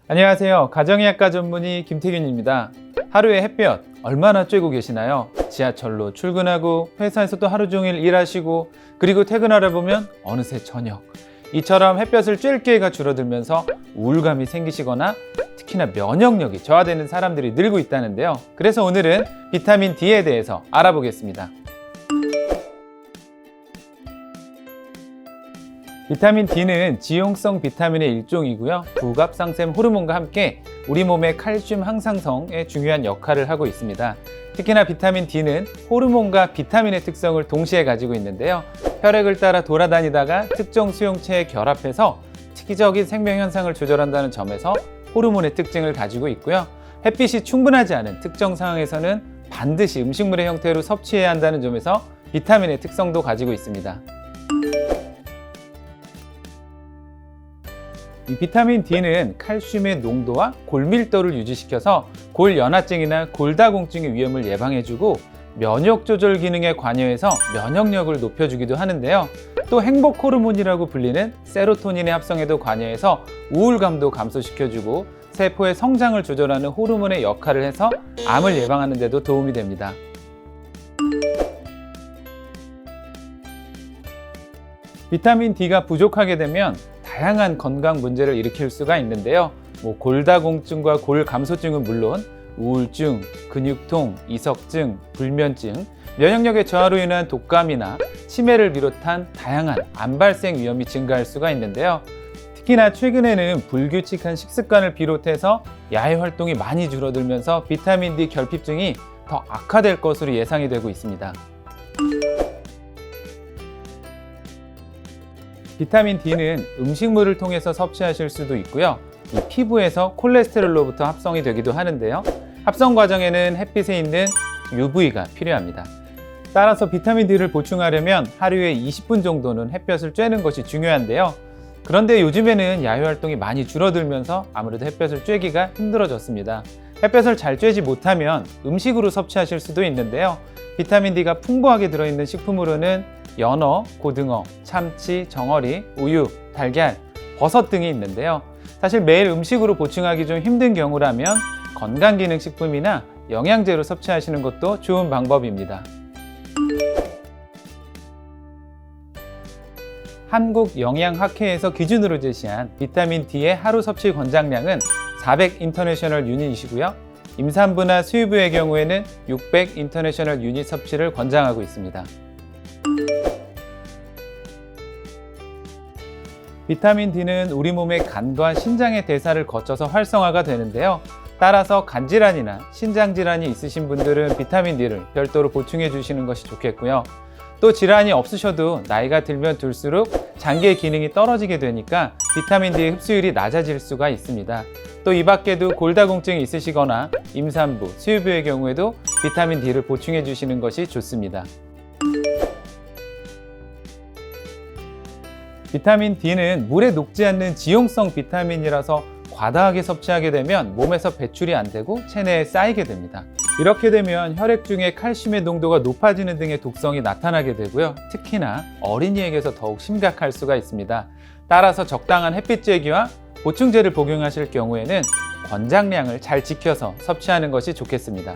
안녕하세요. 가정의학과 전문의 김태균입니다. 하루에 햇볕 얼마나 쬐고 계시나요? 지하철로 출근하고 회사에서 또 하루 종일 일하시고 그리고 퇴근하려 보면 어느새 저녁. 이처럼 햇볕을 쬐을 기회가 줄어들면서 우울감이 생기시거나 특히나 면역력이 저하되는 사람들이 늘고 있다는데요. 그래서 오늘은 비타민 D에 대해서 알아보겠습니다. 비타민 D는 지용성 비타민의 일종이고요. 부갑상샘 호르몬과 함께 우리 몸의 칼슘 항상성에 중요한 역할을 하고 있습니다. 특히나 비타민 D는 호르몬과 비타민의 특성을 동시에 가지고 있는데요. 혈액을 따라 돌아다니다가 특정 수용체에 결합해서 특이적인 생명 현상을 조절한다는 점에서 호르몬의 특징을 가지고 있고요. 햇빛이 충분하지 않은 특정 상황에서는 반드시 음식물의 형태로 섭취해야 한다는 점에서 비타민의 특성도 가지고 있습니다. 이 비타민 D는 칼슘의 농도와 골밀도를 유지시켜서 골연화증이나 골다공증의 위험을 예방해주고 면역 조절 기능에 관여해서 면역력을 높여주기도 하는데요. 또 행복 호르몬이라고 불리는 세로토닌의 합성에도 관여해서 우울감도 감소시켜주고 세포의 성장을 조절하는 호르몬의 역할을 해서 암을 예방하는 데도 도움이 됩니다. 비타민 D가 부족하게 되면 다양한 건강 문제를 일으킬 수가 있는데요. 골다공증과 골감소증은 물론 우울증, 근육통, 이석증, 불면증, 면역력의 저하로 인한 독감이나 치매를 비롯한 다양한 암 발생 위험이 증가할 수가 있는데요. 특히나 최근에는 불규칙한 식습관을 비롯해서 야외 활동이 많이 줄어들면서 비타민 D 결핍증이 더 악화될 것으로 예상이 되고 있습니다. 비타민 D는 음식물을 통해서 섭취하실 수도 있고요. 이 피부에서 콜레스테롤로부터 합성이 되기도 하는데요. 합성 과정에는 햇빛에 있는 UV가 필요합니다. 따라서 비타민 D를 보충하려면 하루에 20분 정도는 햇볕을 쬐는 것이 중요한데요. 그런데 요즘에는 야외 활동이 많이 줄어들면서 아무래도 햇볕을 쬐기가 힘들어졌습니다. 햇볕을 잘 쬐지 못하면 음식으로 섭취하실 수도 있는데요. 비타민 D가 풍부하게 들어있는 식품으로는 연어, 고등어, 참치, 정어리, 우유, 달걀, 버섯 등이 있는데요. 사실 매일 음식으로 보충하기 좀 힘든 경우라면 건강기능식품이나 영양제로 섭취하시는 것도 좋은 방법입니다. 한국영양학회에서 기준으로 제시한 비타민 D의 하루 섭취 권장량은 400 인터내셔널 유닛이고요. 임산부나 수유부의 경우에는 600 인터내셔널 유닛 섭취를 권장하고 있습니다. 비타민 D는 우리 몸의 간과 신장의 대사를 거쳐서 활성화가 되는데요. 따라서 간질환이나 신장질환이 있으신 분들은 비타민 D를 별도로 보충해 주시는 것이 좋겠고요. 또 질환이 없으셔도 나이가 들면 들수록 장기의 기능이 떨어지게 되니까 비타민 D의 흡수율이 낮아질 수가 있습니다. 또 이 밖에도 골다공증이 있으시거나 임산부, 수유부의 경우에도 비타민 D를 보충해 주시는 것이 좋습니다. 비타민 D는 물에 녹지 않는 지용성 비타민이라서 과다하게 섭취하게 되면 몸에서 배출이 안 되고 체내에 쌓이게 됩니다. 이렇게 되면 혈액 중에 칼슘의 농도가 높아지는 등의 독성이 나타나게 되고요. 특히나 어린이에게서 더욱 심각할 수가 있습니다. 따라서 적당한 햇빛 쬐기와 보충제를 복용하실 경우에는 권장량을 잘 지켜서 섭취하는 것이 좋겠습니다.